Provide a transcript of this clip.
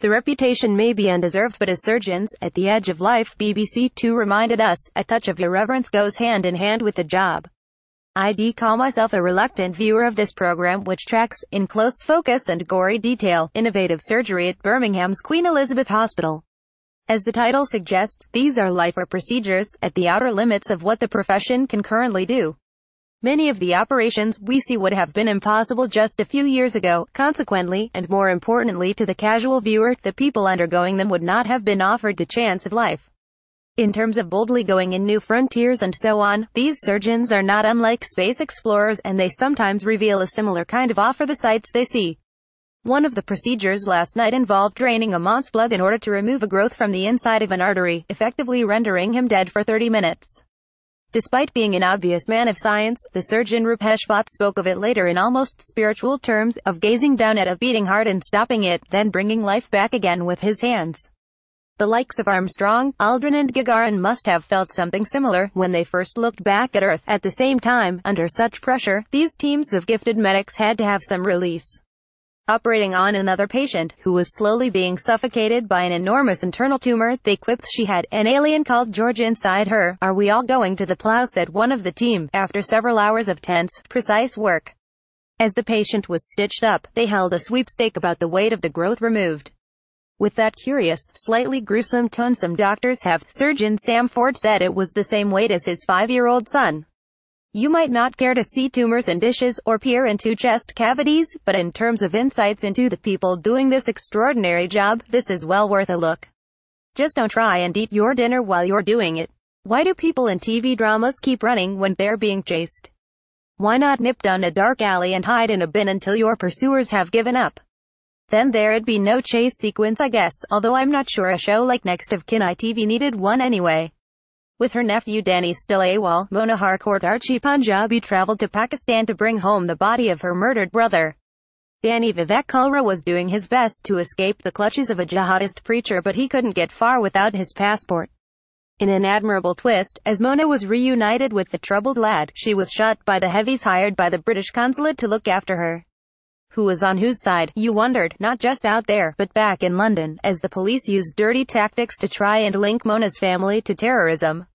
The reputation may be undeserved, but as surgeons, at the edge of life, BBC Two reminded us, a touch of irreverence goes hand in hand with the job. I'd call myself a reluctant viewer of this program, which tracks, in close focus and gory detail, innovative surgery at Birmingham's Queen Elizabeth Hospital. As the title suggests, these are life-or procedures, at the outer limits of what the profession can currently do. Many of the operations we see would have been impossible just a few years ago. Consequently, and more importantly to the casual viewer, the people undergoing them would not have been offered the chance of life. In terms of boldly going in new frontiers and so on, these surgeons are not unlike space explorers, and they sometimes reveal a similar kind of awe for the sights they see. One of the procedures last night involved draining a man's blood in order to remove a growth from the inside of an artery, effectively rendering him dead for 30 minutes. Despite being an obvious man of science, the surgeon Rupesh Bhatt spoke of it later in almost spiritual terms, of gazing down at a beating heart and stopping it, then bringing life back again with his hands. The likes of Armstrong, Aldrin and Gagarin must have felt something similar, when they first looked back at Earth. At the same time, under such pressure, these teams of gifted medics had to have some release. Operating on another patient, who was slowly being suffocated by an enormous internal tumor, they quipped she had an alien called George inside her. "Are we all going to the plow?" said one of the team, after several hours of tense, precise work. As the patient was stitched up, they held a sweepstake about the weight of the growth removed. With that curious, slightly gruesome tone some doctors have, surgeon Sam Ford said it was the same weight as his 5-year-old son. You might not care to see tumors and dishes, or peer into chest cavities, but in terms of insights into the people doing this extraordinary job, this is well worth a look. Just don't try and eat your dinner while you're doing it. Why do people in TV dramas keep running when they're being chased? Why not nip down a dark alley and hide in a bin until your pursuers have given up? Then there'd be no chase sequence, I guess, although I'm not sure a show like Next of Kin ITV needed one anyway. With her nephew Danny still AWOL, Mona Harcourt Archie Punjabi traveled to Pakistan to bring home the body of her murdered brother. Danny Vivek Kalra was doing his best to escape the clutches of a jihadist preacher, but he couldn't get far without his passport. In an admirable twist, as Mona was reunited with the troubled lad, she was shot by the heavies hired by the British consulate to look after her. Who was on whose side, you wondered, not just out there, but back in London, as the police used dirty tactics to try and link Mona's family to terrorism.